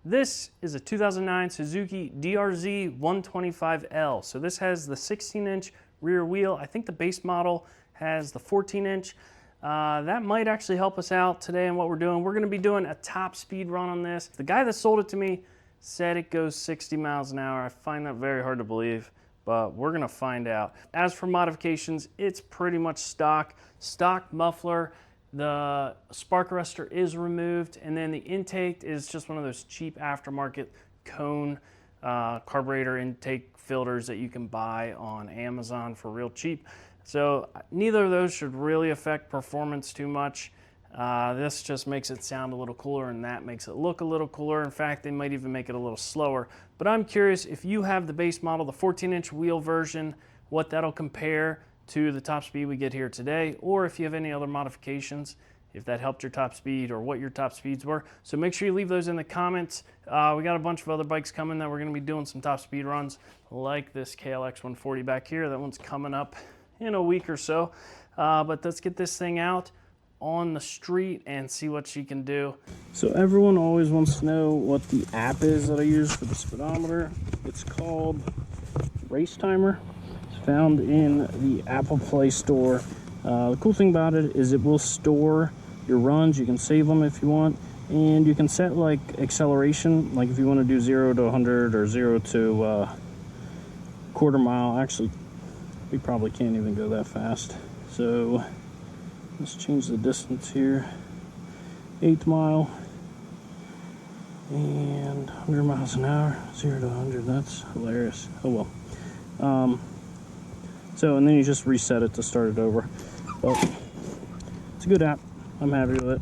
This is a 2009 Suzuki DR-Z125L. So this has the 16-inch rear wheel. I think the base model has the 14-inch. That might actually help us out today in what we're doing. We're going to be doing a top speed run on this. The guy that sold it to me said it goes 60 miles an hour. I find that very hard to believe, but we're going to find out. As for modifications, it's pretty much stock muffler. The spark arrestor is removed, and then the intake is just one of those cheap aftermarket cone carburetor intake filters that you can buy on Amazon for real cheap. So neither of those should really affect performance too much. This just makes it sound a little cooler, and that makes it look a little cooler. In fact, they might even make it a little slower. But I'm curious if you have the base model, the 14-inch wheel version, what that'll compare to the top speed we get here today, or if you have any other modifications, if that helped your top speed or what your top speeds were. So make sure you leave those in the comments. We got a bunch of other bikes coming that we're going to be doing some top speed runs, like this KLX 140 back here. That one's coming up in a week or so. But let's get this thing out on the street and see what she can do. So everyone always wants to know what the app is that I use for the speedometer. It's called Race Timer. Found in the Apple Play Store. The cool thing about it is it will store your runs. You can save them if you want, and you can set like acceleration, like if you want to do 0 to 100 or 0 to quarter mile. Actually, we probably can't even go that fast, so let's change the distance here. 8th mile and 100 miles an hour, 0 to 100. That's hilarious. Oh well. So, and then you just reset it to start it over. But it's a good app. I'm happy with it.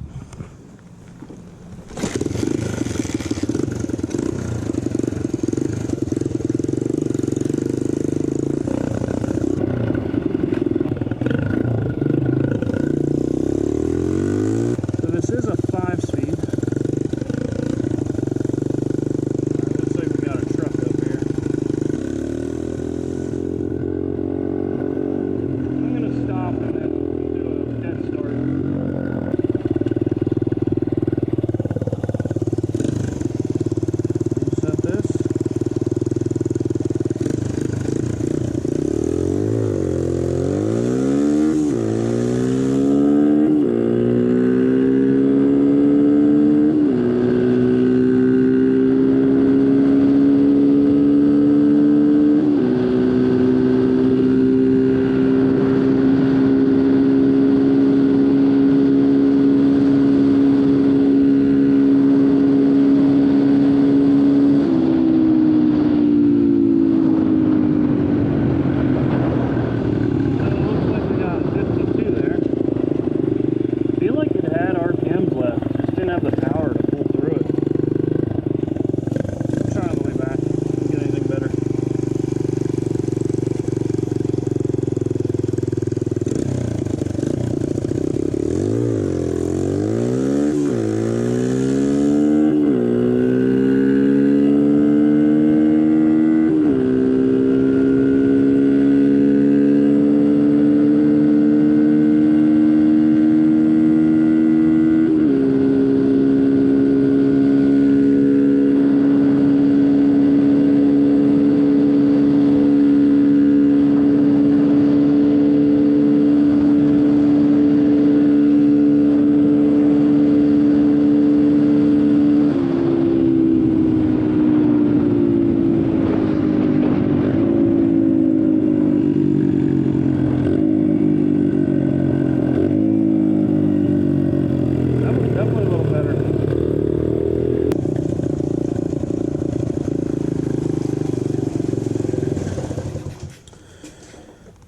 So this is a 5-speed. Looks like we got a truck up here. Stop and then do a dead start. Reset this.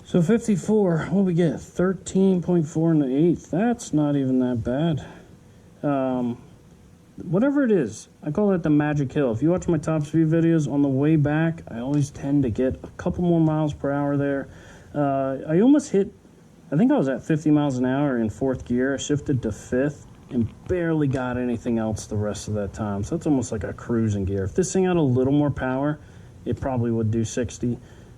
So 54, what we get? 13.4 in the 8th. That's not even that bad. Whatever it is, I call it the magic hill. If you watch my top speed videos, on the way back, I always tend to get a couple more miles per hour there. I almost hit, I think I was at 50 miles an hour in 4th gear. I shifted to 5th and barely got anything else the rest of that time. So that's almost like a cruising gear. If this thing had a little more power, it probably would do 60.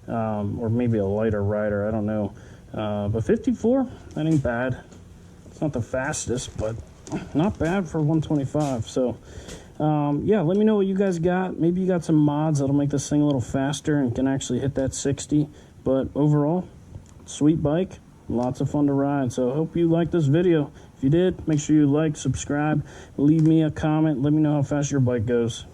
Or maybe a lighter rider, I don't know. But 54, that ain't bad. It's not the fastest, but not bad for 125. So Yeah, let me know what you guys got. Maybe you got some mods that'll make this thing a little faster and can actually hit that 60. But overall, sweet bike, lots of fun to ride. So I hope you liked this video. If you did, make sure you like, subscribe, leave me a comment, let me know how fast your bike goes.